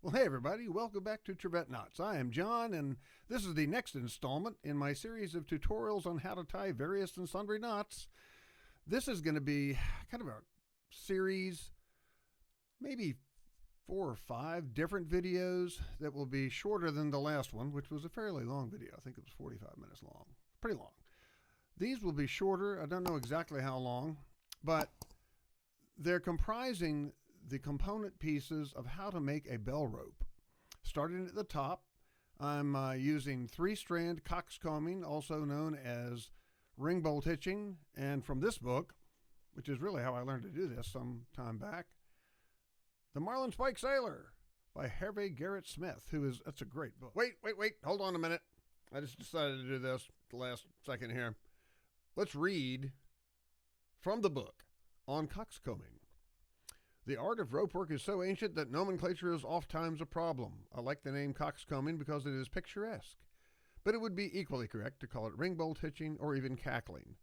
Well, hey everybody, welcome back to Trivet Knots. I am John, and this is the next installment in my series of tutorials on how to tie various and sundry knots. This is going to be kind of a series, maybe 4 or 5 different videos that will be shorter than the last one, which was a fairly long video. I think it was 45 minutes long. Pretty long. These will be shorter. I don't know exactly how long, but they're comprising the component pieces of how to make a bell rope. Starting at the top, I'm using 3-strand cockscombing, also known as ring bolt hitching, and from this book, which is really how I learned to do this some time back, The Marlin Spike Sailor by Hervé Garrett Smith, that's a great book. Wait, hold on a minute. I just decided to do this at the last second here. Let's read from the book on cockscombing. The art of rope work is so ancient that nomenclature is oftentimes a problem. I like the name cockscombing because it is picturesque, but it would be equally correct to call it ring bolt hitching or even cackling,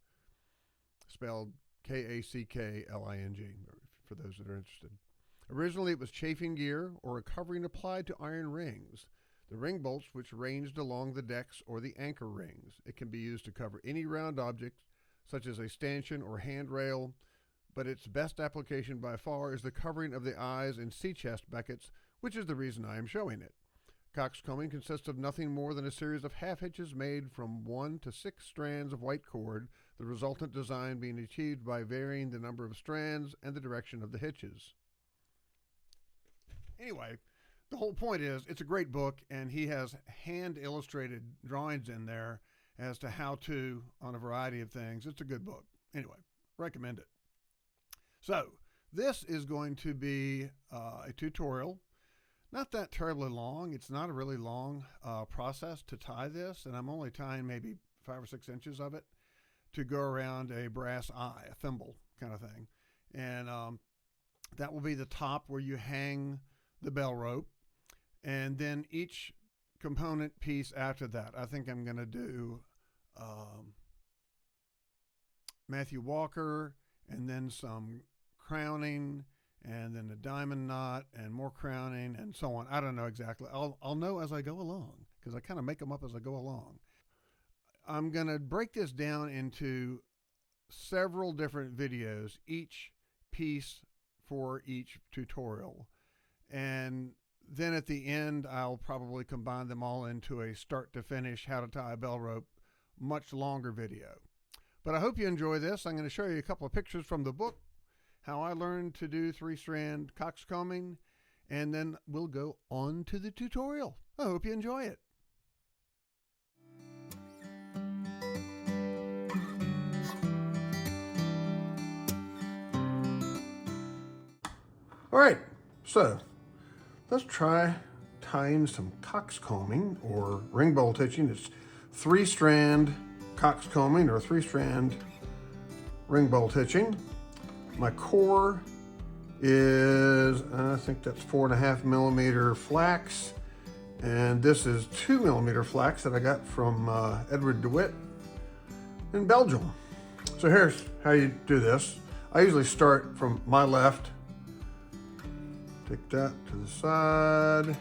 spelled K-A-C-K-L-I-N-G, for those that are interested. Originally, it was chafing gear or a covering applied to iron rings, the ring bolts which ranged along the decks or the anchor rings. It can be used to cover any round object, such as a stanchion or handrail, but its best application by far is the covering of the eyes and sea chest beckets, which is the reason I am showing it. Cockscombing consists of nothing more than a series of half hitches made from 1 to 6 strands of white cord, the resultant design being achieved by varying the number of strands and the direction of the hitches. Anyway, the whole point is it's a great book, and he has hand illustrated drawings in there as to how to on a variety of things. It's a good book. Anyway, recommend it. So this is going to be a tutorial, not that terribly long. It's not a really long process to tie this, and I'm only tying maybe 5 or 6 inches of it to go around a brass eye, a thimble kind of thing. And that will be the top where you hang the bell rope, and then each component piece after that. I think I'm going to do Matthew Walker, and then some crowning, and then a diamond knot, and more crowning, and so on. I don't know exactly. I'll know as I go along, because I kind of make them up as I go along. I'm going to break this down into several different videos, each piece for each tutorial. And then at the end, I'll probably combine them all into a start to finish, how to tie a bell rope, much longer video. But I hope you enjoy this. I'm going to show you a couple of pictures from the book, how I learned to do 3-strand cockscombing, and then we'll go on to the tutorial. I hope you enjoy it. All right, so let's try tying some cockscombing or ring bolt hitching. It's 3-strand cockscombing or 3-strand ring bolt hitching. My core is, I think that's 4.5 millimeter flax, and this is 2 millimeter flax that I got from Edward DeWitt in Belgium. So here's how you do this. I usually start from my left, take that to the side,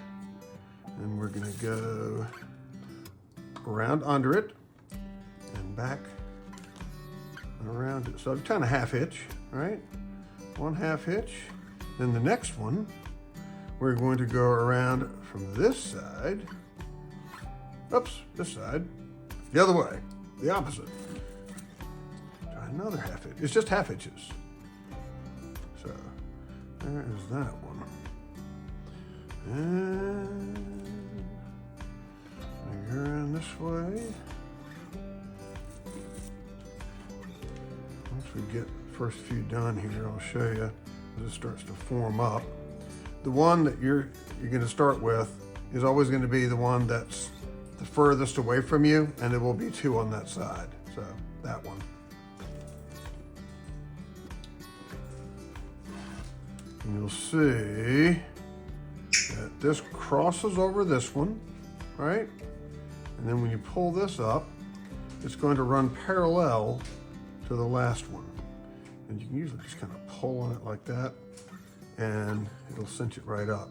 and we're gonna go around under it and back around it. So I've done a half hitch, right? 1 half hitch. Then the next one, we're going to go around from this side, this side, the other way, the opposite. Try another half hitch. It's just half hitches. So there is that one. And I go around this way. Once we get the first few done here, I'll show you as it starts to form up. The one that you're going to start with is always going to be the one that's the furthest away from you, and there will be 2 on that side. So that one. And you'll see that this crosses over this one, right? And then when you pull this up, it's going to run parallel to the last one. And you can usually just kind of pull on it like that, and it'll cinch it right up.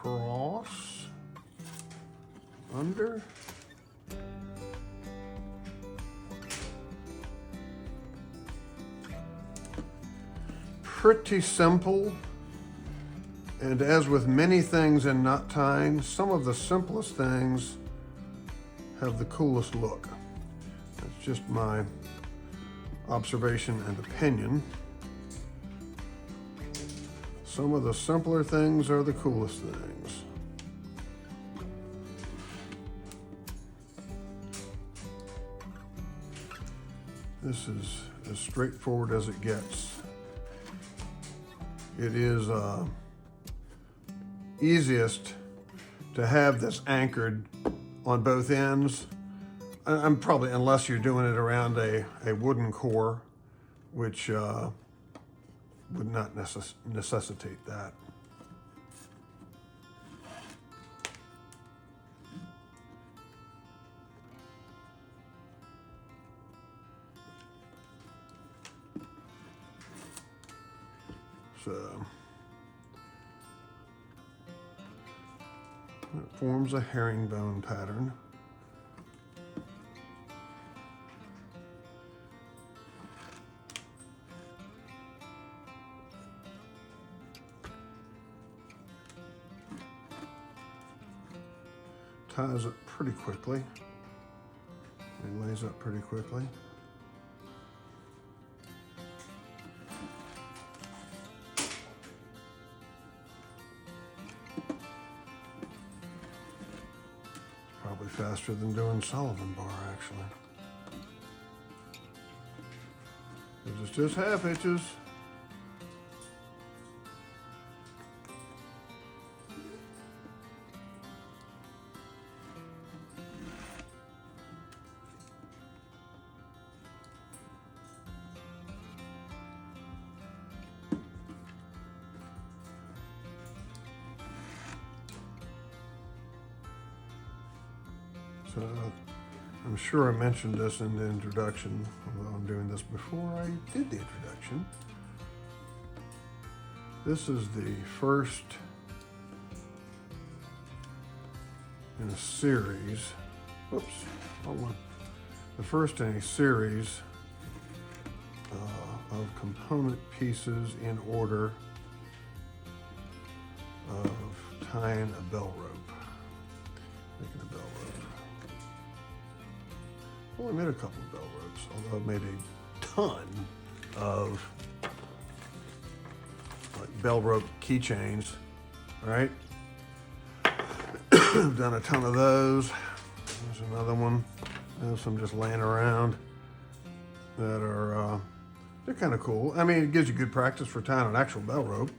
across, under. Pretty simple, and as with many things in knot tying, some of the simplest things have the coolest look. That's just my observation and opinion. Some of the simpler things are the coolest things. This is as straightforward as it gets. It is easiest to have this anchored on both ends. I'm probably, unless you're doing it around a wooden core, which would not necessitate that. So it forms a herringbone pattern. Ties up pretty quickly. It lays up pretty quickly. Probably faster than doing Sullivan bar, actually. It's just half hitches. So I'm sure I mentioned this in the introduction, although I'm doing this before I did the introduction. This is the first in a series, whoops, hold on. The first in a series of component pieces in order of tying a bell rope, making a bell rope. I've only made a couple of bell ropes, although I've made a ton of like bell rope keychains, right? I've done a ton of those. There's another one. There's some just laying around that are, they're kind of cool. I mean, it gives you good practice for tying an actual bell rope.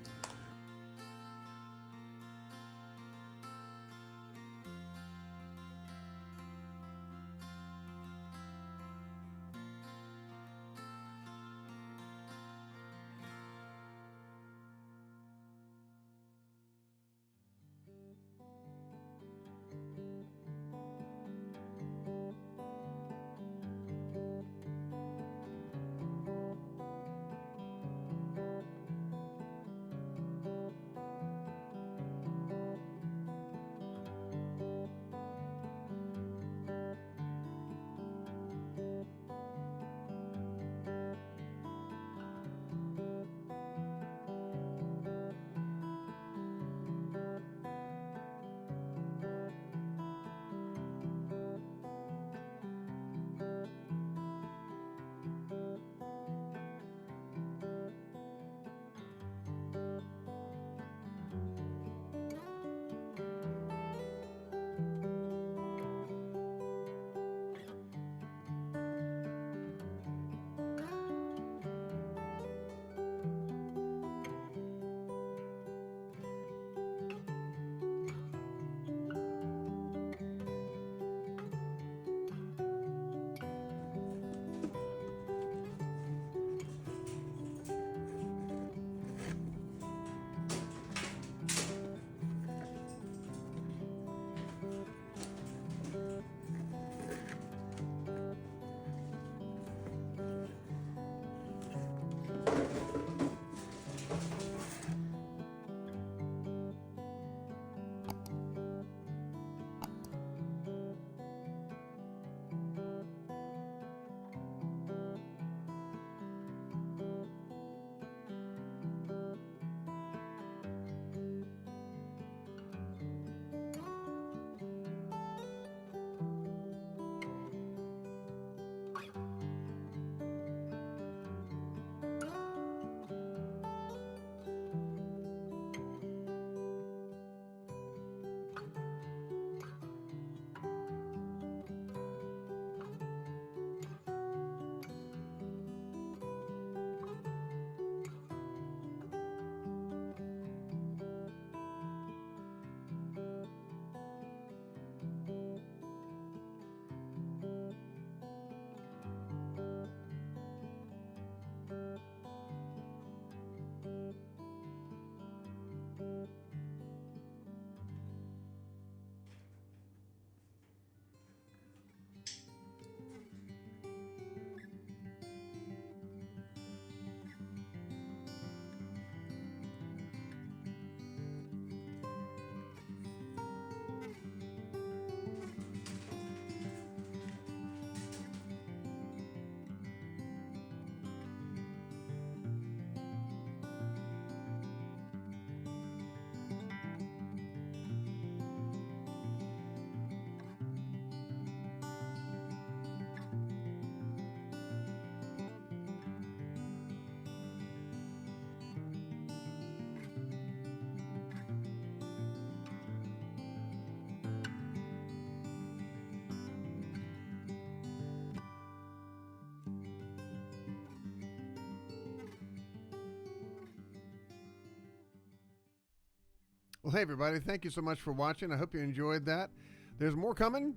Well, hey, everybody, thank you so much for watching. I hope you enjoyed that. There's more coming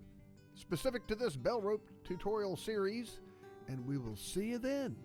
specific to this Bellrope tutorial series, and we will see you then.